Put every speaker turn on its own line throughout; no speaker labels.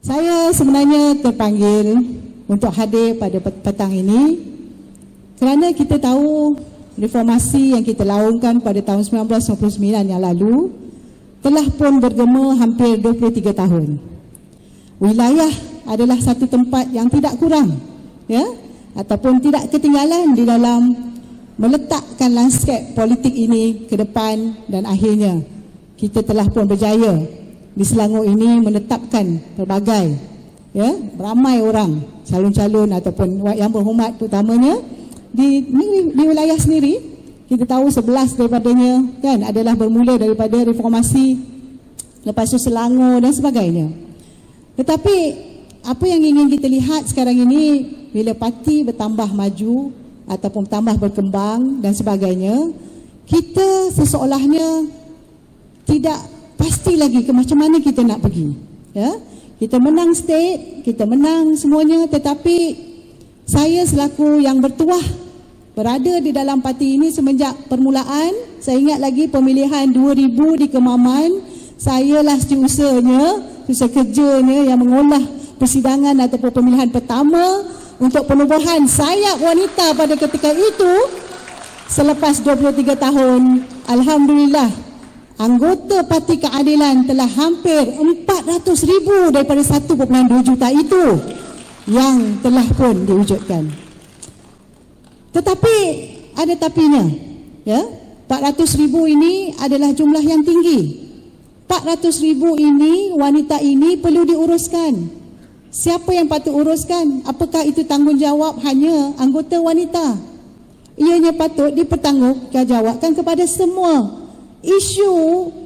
Saya sebenarnya terpanggil untuk hadir pada petang ini kerana kita tahu reformasi yang kita laungkan pada tahun 1999 yang lalu telah pun bergema hampir 23 tahun. Wilayah adalah satu tempat yang tidak kurang, ya, ataupun tidak ketinggalan di dalam meletakkan lanskap politik ini ke depan, dan akhirnya kita telah pun berjaya di Selangor ini menetapkan pelbagai, ya, ramai orang calon-calon ataupun yang berhormat terutamanya di wilayah sendiri. Kita tahu 11 daripadanya kan adalah bermula daripada reformasi, lepas itu Selangor dan sebagainya. Tetapi apa yang ingin kita lihat sekarang ini, bila parti bertambah maju ataupun tambah berkembang dan sebagainya, kita seseolahnya tidak pasti lagi ke macam mana kita nak pergi, ya. Kita menang state, kita menang semuanya, tetapi saya selaku yang bertuah berada di dalam parti ini semenjak permulaan. Saya ingat lagi pemilihan 2000 di Kemaman, sayalah setiausahanya, usaha kerjanya yang mengolah persidangan ataupun pemilihan pertama untuk penubuhan sayap wanita pada ketika itu. Selepas 23 tahun, alhamdulillah, anggota Parti Keadilan telah hampir 400,000 daripada 1.2 juta itu yang telah pun diwujudkan. Tetapi ada tapinya, ya. 400,000 ini adalah jumlah yang tinggi. 400,000 ini, wanita ini perlu diuruskan. Siapa yang patut uruskan? Apakah itu tanggungjawab hanya anggota wanita? Ianya patut dipertanggungjawabkan kepada semua. Isu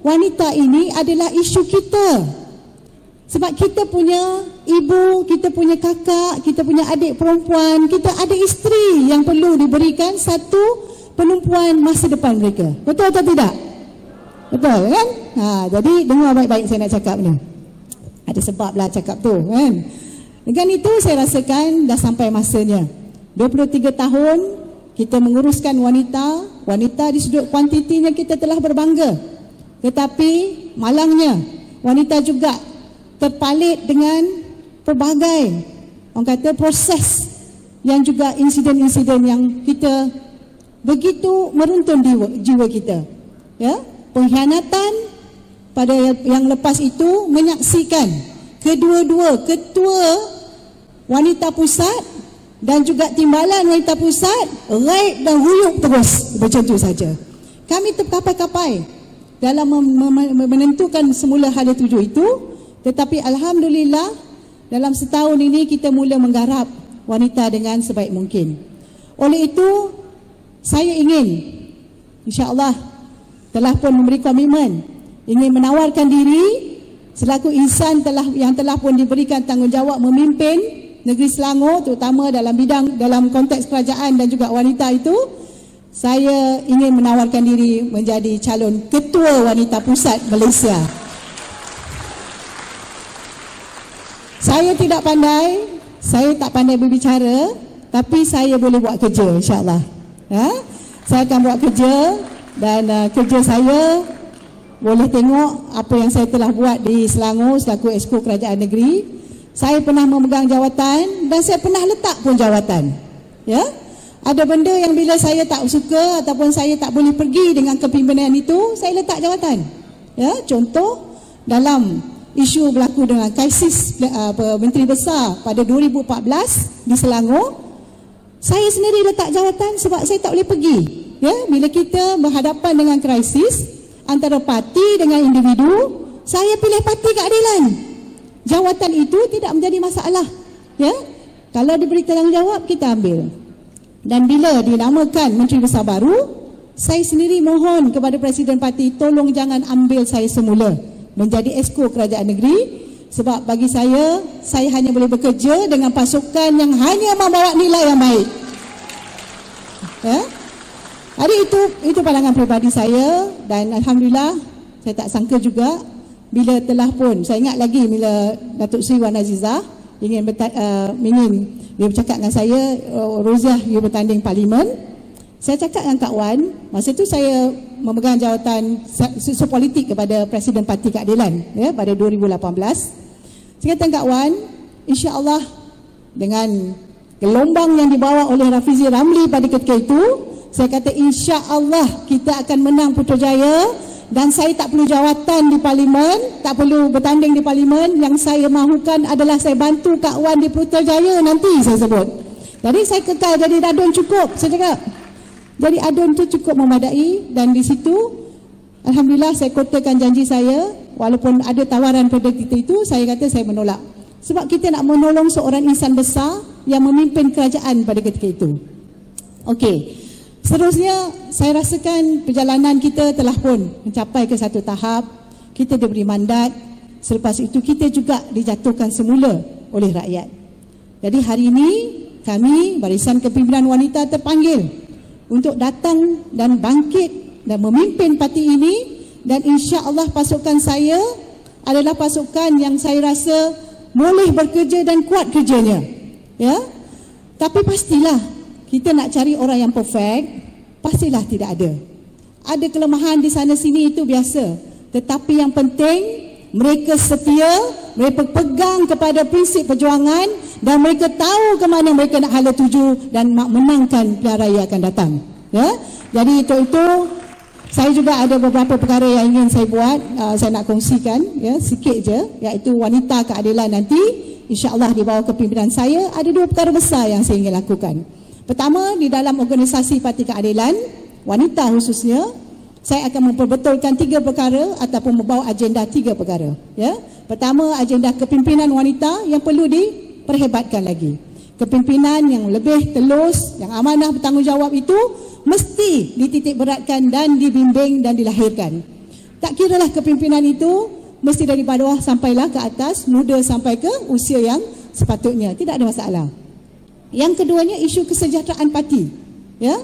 wanita ini adalah isu kita. Sebab kita punya ibu, kita punya kakak, kita punya adik perempuan, kita ada isteri yang perlu diberikan satu penumpuan masa depan mereka. Betul atau tidak? Betul kan? Jadi dengar baik-baik saya nak cakap ni. Ada sebab lah cakap tu kan. Dengan itu saya rasakan dah sampai masanya. 23 tahun kita menguruskan wanita. Wanita di sudut kuantitinya kita telah berbangga. Tetapi malangnya wanita juga terpalit dengan pelbagai, orang kata, proses yang juga insiden-insiden yang kita begitu meruntun jiwa kita, ya. Pengkhianatan pada yang lepas itu menyaksikan kedua-dua ketua wanita pusat dan juga timbalan wanita pusat raid dan huyuk terus macam tu saja. Kami terkapai-kapai dalam menentukan semula hala tuju itu, tetapi alhamdulillah dalam setahun ini kita mula menggarap wanita dengan sebaik mungkin. Oleh itu saya ingin, insya-Allah telah pun memberi komitmen, ingin menawarkan diri selaku insan yang telah pun diberikan tanggungjawab memimpin negeri Selangor, terutama dalam konteks kerajaan dan juga wanita itu. Saya ingin menawarkan diri menjadi calon ketua wanita pusat Malaysia. Saya tidak pandai, saya tak pandai berbicara, tapi saya boleh buat kerja, insya-Allah. Saya akan buat kerja, dan kerja saya boleh tengok apa yang saya telah buat di Selangor selaku Exco Kerajaan Negeri. Saya pernah memegang jawatan dan saya pernah letak pun jawatan, ya. Ada benda yang bila saya tak suka ataupun saya tak boleh pergi dengan kepimpinan itu, saya letak jawatan, ya. Contoh dalam isu berlaku dengan krisis Menteri Besar pada 2014 di Selangor, saya sendiri letak jawatan sebab saya tak boleh pergi, ya. Bila kita berhadapan dengan krisis antara parti dengan individu, saya pilih Parti Keadilan. Jawatan itu tidak menjadi masalah, ya. Kalau diberi tanggungjawab, kita ambil. Dan bila dinamakan Menteri Besar baru, saya sendiri mohon kepada Presiden Parti, tolong jangan ambil saya semula menjadi Exco Kerajaan Negeri, sebab bagi saya hanya boleh bekerja dengan pasukan yang hanya membawa nilai yang baik, ya. Jadi itu pandangan peribadi saya, dan alhamdulillah saya tak sangka juga bila telah pun, saya ingat lagi bila Datuk Seri Wan Azizah ingin dia bercakap dengan saya, Roziah you bertanding Parlimen. Saya cakap dengan Kak Wan, masa itu saya memegang jawatan susu politik kepada Presiden Parti Keadilan, ya, pada 2018. Saya kata Kak Wan, insya-Allah dengan gelombang yang dibawa oleh Rafizi Ramli pada ketika itu, saya kata insya-Allah kita akan menang Putrajaya dan saya tak perlu jawatan di parlimen, tak perlu bertanding di parlimen. Yang saya mahukan adalah saya bantu Kak Wan di Putrajaya nanti, saya sebut. Jadi saya kekal jadi adun cukup, saya cakap. Jadi adun tu cukup memadai dan di situ alhamdulillah saya kotakan janji saya, walaupun ada tawaran pada kita itu, saya kata saya menolak. Sebab kita nak menolong seorang insan besar yang memimpin kerajaan pada ketika itu. Okey. Seterusnya saya rasakan perjalanan kita telah pun mencapai ke satu tahap, kita diberi mandat, selepas itu kita juga dijatuhkan semula oleh rakyat. Jadi hari ini kami Barisan Kepimpinan Wanita terpanggil untuk datang dan bangkit dan memimpin parti ini, dan insya-Allah pasukan saya adalah pasukan yang saya rasa boleh bekerja dan kuat kerjanya. Ya. Tapi pastilah kita nak cari orang yang perfect, pastilah tidak ada. Ada kelemahan di sana sini, itu biasa. Tetapi yang penting mereka setia, mereka pegang kepada prinsip perjuangan dan mereka tahu ke mana mereka nak hala tuju dan nak menangkan pilihan raya akan datang. Ya. Jadi itu saya juga ada beberapa perkara yang ingin saya buat, saya nak kongsikan ya sikit je, iaitu wanita keadilan nanti insya-Allah di bawah kepimpinan saya ada dua perkara besar yang saya ingin lakukan. Pertama, di dalam organisasi Parti Keadilan Wanita khususnya, saya akan memperbetulkan 3 perkara ataupun membawa agenda 3 perkara. Ya. Pertama, agenda kepimpinan wanita yang perlu diperhebatkan lagi. Kepimpinan yang lebih telus, yang amanah bertanggungjawab itu mesti dititik beratkan dan dibimbing dan dilahirkan. Tak kiralah kepimpinan itu mesti dari bawah sampailah ke atas, muda sampai ke usia yang sepatutnya, tidak ada masalah. Yang keduanya, isu kesejahteraan parti. Ya,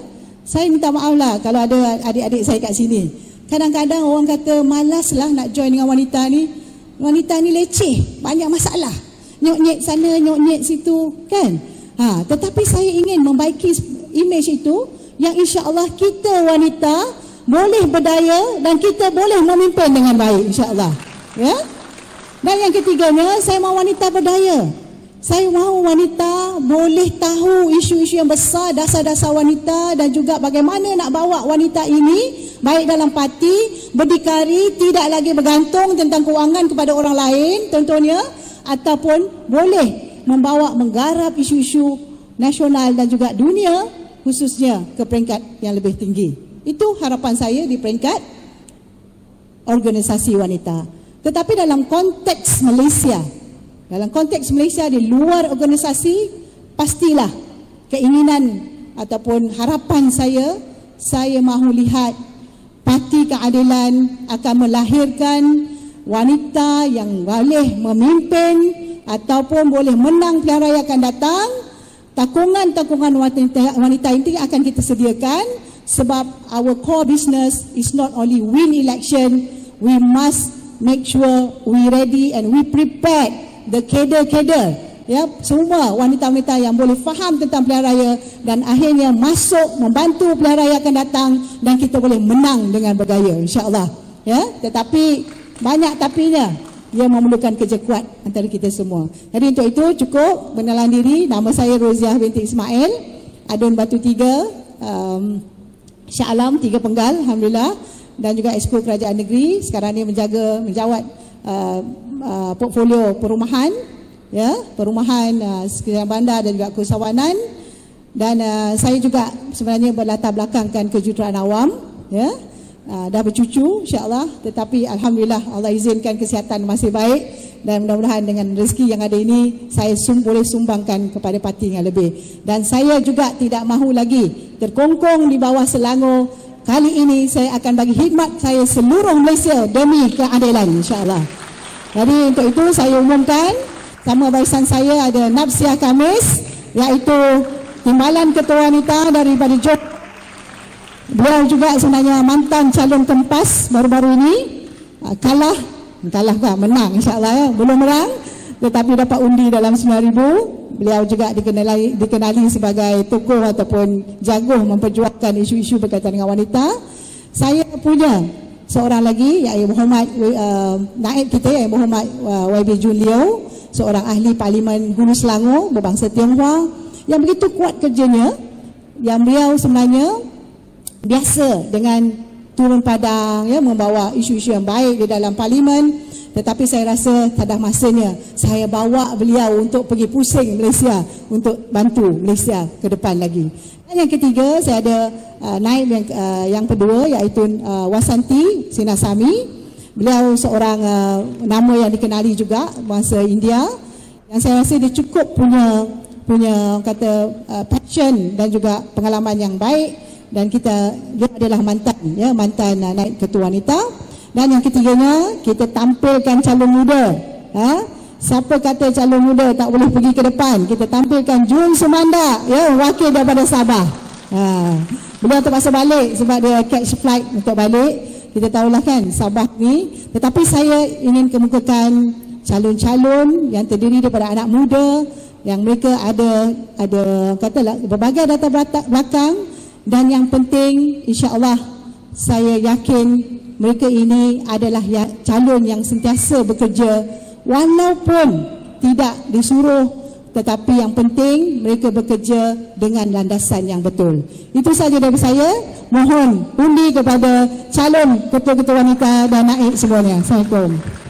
saya minta maaf lah kalau ada adik-adik saya kat sini. Kadang-kadang orang kata malaslah nak join dengan wanita ni. Wanita ni leceh, banyak masalah. Nyok-nyek sana, nyok-nyek situ, kan? Tetapi saya ingin membaiki imej itu yang insya-Allah kita wanita boleh berdaya dan kita boleh memimpin dengan baik insya-Allah. Ya. Dan yang ketiganya, saya mahu wanita berdaya. Saya mahu wanita boleh tahu isu-isu yang besar, dasar-dasar wanita dan juga bagaimana nak bawa wanita ini baik dalam parti, berdikari, tidak lagi bergantung tentang kewangan kepada orang lain contohnya, ataupun boleh menggarap isu-isu nasional dan juga dunia khususnya ke peringkat yang lebih tinggi. Itu harapan saya di peringkat organisasi wanita. Tetapi dalam konteks Malaysia, di luar organisasi, pastilah keinginan ataupun harapan saya mahu lihat Parti Keadilan akan melahirkan wanita yang boleh memimpin ataupun boleh menang pilihan raya akan datang. Takungan wanita ini akan kita sediakan, sebab our core business is not only win election, we must make sure we ready and we prepared the kader-kader, ya, semua wanita-wanita yang boleh faham tentang pilihan raya dan akhirnya masuk membantu pilihan raya akan datang dan kita boleh menang dengan bergaya insya-Allah. Ya, tetapi banyak tapinya, dia memerlukan kerja kuat antara kita semua. Jadi untuk itu cukup mengenalkan diri. Nama saya Roziah binti Ismail, Adun Batu 3, Shah Alam 3 Penggal, alhamdulillah, dan juga Exco Kerajaan Negeri. Sekarang ni menjawat portfolio perumahan, ya, sekalian bandar dan juga keusahawanan. Dan saya juga sebenarnya berlatar belakangkan kejuruteraan awam, ya. Dah bercucu insya-Allah, tetapi alhamdulillah Allah izinkan kesihatan masih baik dan mudah-mudahan dengan rezeki yang ada ini saya boleh sumbangkan kepada parti yang lebih. Dan saya juga tidak mahu lagi terkongkong di bawah Selangor. Kali ini saya akan bagi khidmat saya seluruh Malaysia demi keadilan insya-Allah. Jadi untuk itu saya umumkan sama barisan saya ada Nafsiah Khamis, iaitu timbalan ketua wanita daripada Johor. Beliau juga sebenarnya mantan calon Kempas baru-baru ini, kalah menang insya-Allah, ya. Belum menang tetapi dapat undi dalam 9,000. Beliau juga dikenali sebagai tokoh ataupun jago memperjuangkan isu-isu berkaitan dengan wanita. Saya punya seorang lagi, iaitu Muhammad naib kita, Muhammad YB Jun Leo, seorang ahli Parlimen Hulu Selangor berbangsa Tionghoa yang begitu kuat kerjanya, yang beliau sebenarnya biasa dengan turun padang, ya, membawa isu-isu yang baik di dalam Parlimen. Tetapi saya rasa tak ada masanya saya bawa beliau untuk pergi pusing Malaysia, untuk bantu Malaysia ke depan lagi. Dan yang ketiga, saya ada naib yang kedua, iaitu Wasanti Sinasamy. Beliau seorang nama yang dikenali juga bangsa India, yang saya rasa dia cukup punya passion dan juga pengalaman yang baik, dan dia adalah mantan naib ketua wanita. Dan yang ketiganya, kita tampilkan calon muda. Siapa kata calon muda tak boleh pergi ke depan? Kita tampilkan Jun Sumanda, ya, wakil daripada Sabah. Beliau terpaksa balik sebab dia catch flight untuk balik. Kita tahulah kan Sabah ni. Tetapi saya ingin kemukakan calon-calon yang terdiri daripada anak muda, yang mereka ada katalah berbagai latar belakang, dan yang penting insya-Allah saya yakin mereka ini adalah calon yang sentiasa bekerja walaupun tidak disuruh, tetapi yang penting mereka bekerja dengan landasan yang betul. Itu sahaja dari saya. Mohon undi kepada calon ketua-ketua wanita dan naib semuanya. Assalamualaikum.